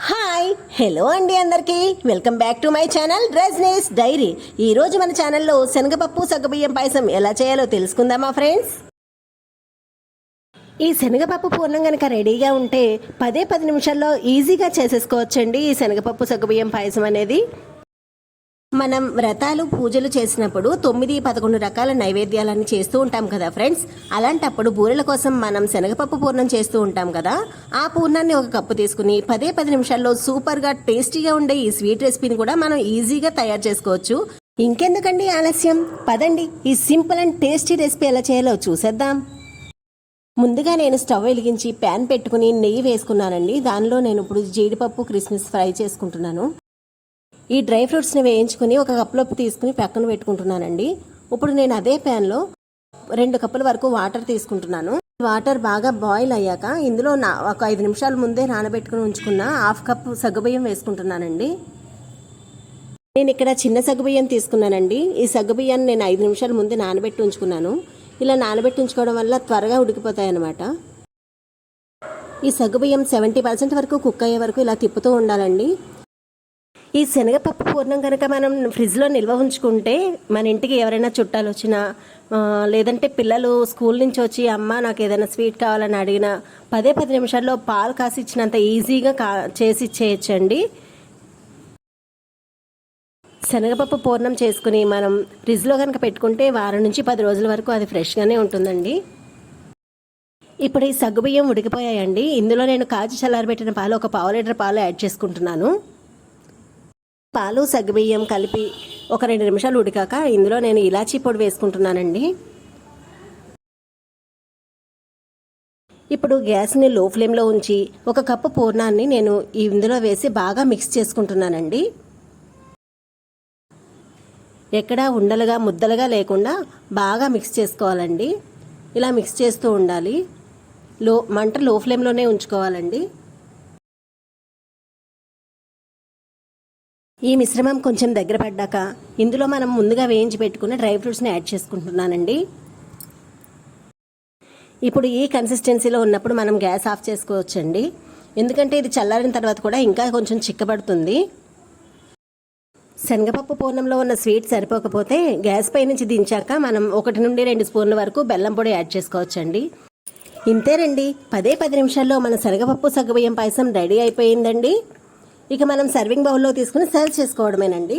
Hi hello అండి అందరికీ welcome back to my channel Rajani's diary. ఈరోజు మన ఛానల్లో శనగపప్పు సగ్గుబియ్యం పాయసం ఎలా చేయాలో తెలుసుకుందామా ఫ్రెండ్స్. ఈ శనగపప్పు పూర్ణం కనుక రెడీగా ఉంటే 10 నిమిషాల్లో ఈజీగా చేసేసుకోవచ్చండి ఈ శనగపప్పు సగ్గుబియ్యం పాయసం అనేది. మనం వ్రతాలు పూజలు చేసినప్పుడు 9-11 రకాల నైవేద్యాలని చేస్తూ ఉంటాం కదా ఫ్రెండ్స్. అలాంటప్పుడు బూరెల కోసం మనం శనగపప్పు పూర్ణం చేస్తూ ఉంటాం కదా. ఆ పూర్ణాన్ని ఒక కప్పు తీసుకుని 10 నిమిషాల్లో సూపర్గా టేస్టీగా ఉండే ఈ స్వీట్ రెసిపీని కూడా మనం ఈజీగా తయారు చేసుకోవచ్చు. ఇంకెందుకండి ఆలస్యం, పదండి ఈ సింపుల్ అండ్ టేస్టీ రెసిపీ ఎలా చేయాలో చూసేద్దాం. ముందుగా నేను స్టవ్ వెలిగించి ప్యాన్ పెట్టుకుని నెయ్యి వేసుకున్నానండి. దానిలో నేను ఇప్పుడు జీడిపప్పు కిస్మిస్ ఫ్రై చేసుకుంటున్నాను. ఈ డ్రై ఫ్రూట్స్ని వేయించుకుని ఒక కప్పులోకి తీసుకుని పక్కన పెట్టుకుంటున్నానండి. ఇప్పుడు నేను అదే ప్యాన్లో 2 కప్పుల వరకు వాటర్ తీసుకుంటున్నాను. వాటర్ బాగా బాయిల్ అయ్యాక ఇందులో ఒక 5 నిమిషాల ముందే నానబెట్టుకుని ఉంచుకున్న 1/2 కప్పు సగ్గుబియ్యం వేసుకుంటున్నానండి. నేను ఇక్కడ చిన్న సగ్గుబియ్యం తీసుకున్నానండి. ఈ సగ్గుబియ్యాన్ని నేను 5 నిమిషాల ముందే నానబెట్టి ఉంచుకున్నాను. ఇలా నానబెట్టి ఉంచుకోవడం వల్ల త్వరగా ఉడికిపోతాయి అన్నమాట. ఈ సగ్గుబియ్యం 70% వరకు కుక్ అయ్యే వరకు ఇలా తిప్పుతూ ఉండాలండి. ఈ శనగపప్పు పూర్ణం కనుక మనం ఫ్రిడ్జ్లో నిల్వ ఉంచుకుంటే మన ఇంటికి ఎవరైనా చుట్టాలు వచ్చినా లేదంటే పిల్లలు స్కూల్ నుంచి వచ్చి అమ్మ నాకు ఏదైనా స్వీట్ కావాలని అడిగినా 10 నిమిషాల్లో పాలు కాసి ఇచ్చినంత ఈజీగా చేసి ఇచ్చేయచ్చండి. శనగపప్పు పూర్ణం చేసుకుని మనం ఫ్రిడ్జ్లో కనుక పెట్టుకుంటే వారం నుంచి 10 రోజుల వరకు అది ఫ్రెష్గానే ఉంటుందండి. ఇప్పుడు ఈ సగ్గుబియ్యం ఉడికిపోయాయండి. ఇందులో నేను కాచి చల్లారబెట్టిన పాలు ఒక 1/2 లీటర్ పాలు యాడ్ చేసుకుంటున్నాను. పాలు సగ్గుబియ్యం కలిపి ఒక 2 నిమిషాలు ఉడికాక ఇందులో నేను ఇలాచీ పొడి వేసుకుంటున్నానండి. ఇప్పుడు గ్యాస్ని లో ఫ్లేమ్లో ఉంచి 1 కప్పు పూర్ణాన్ని నేను ఇందులో వేసి బాగా మిక్స్ చేసుకుంటున్నానండి. ఎక్కడా ఉండలుగా ముద్దలుగా లేకుండా బాగా మిక్స్ చేసుకోవాలండి. ఇలా మిక్స్ చేస్తూ ఉండాలి. మంట లో ఫ్లేమ్లోనే ఉంచుకోవాలండి. ఈ మిశ్రమం కొంచెం దగ్గర పడ్డాక ఇందులో మనం ముందుగా వేయించి పెట్టుకున్న డ్రై ఫ్రూట్స్ని యాడ్ చేసుకుంటున్నానండి. ఇప్పుడు ఈ కన్సిస్టెన్సీలో ఉన్నప్పుడు మనం గ్యాస్ ఆఫ్ చేసుకోవచ్చండి. ఎందుకంటే ఇది చల్లారిన తర్వాత కూడా ఇంకా కొంచెం చిక్కబడుతుంది. శనగపప్పు పూర్ణంలో ఉన్న స్వీట్ సరిపోకపోతే గ్యాస్ పై నుంచి దించాక మనం 1 నుండి 2 స్పూన్ల వరకు బెల్లం పొడి యాడ్ చేసుకోవచ్చండి. ఇంతేనండి, 10 నిమిషాల్లో మన శనగపప్పు సగ్గుబియ్యం పాయసం రెడీ అయిపోయిందండి. ఇక మనం సర్వింగ్ బౌల్లో తీసుకుని సర్వ్ చేసుకోవడమేనండి.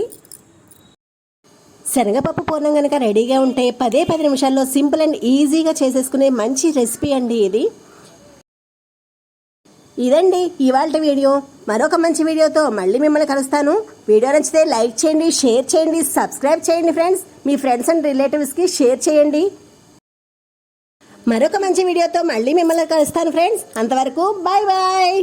శనగపప్పు పూర్ణం కనుక రెడీగా ఉంటే 10 నిమిషాల్లో సింపుల్ అండ్ ఈజీగా చేసేసుకునే మంచి రెసిపీ అండి ఇది. ఇదండి ఇవాల్టి వీడియో. మరొక మంచి వీడియోతో మళ్ళీ మిమ్మల్ని కలుస్తాను. వీడియో నచ్చితే లైక్ చేయండి, షేర్ చేయండి, సబ్స్క్రైబ్ చేయండి ఫ్రెండ్స్. మీ ఫ్రెండ్స్ అండ్ రిలేటివ్స్కి షేర్ చేయండి. మరొక మంచి వీడియోతో మళ్ళీ మిమ్మల్ని కలుస్తాను ఫ్రెండ్స్. అంతవరకు బాయ్ బాయ్.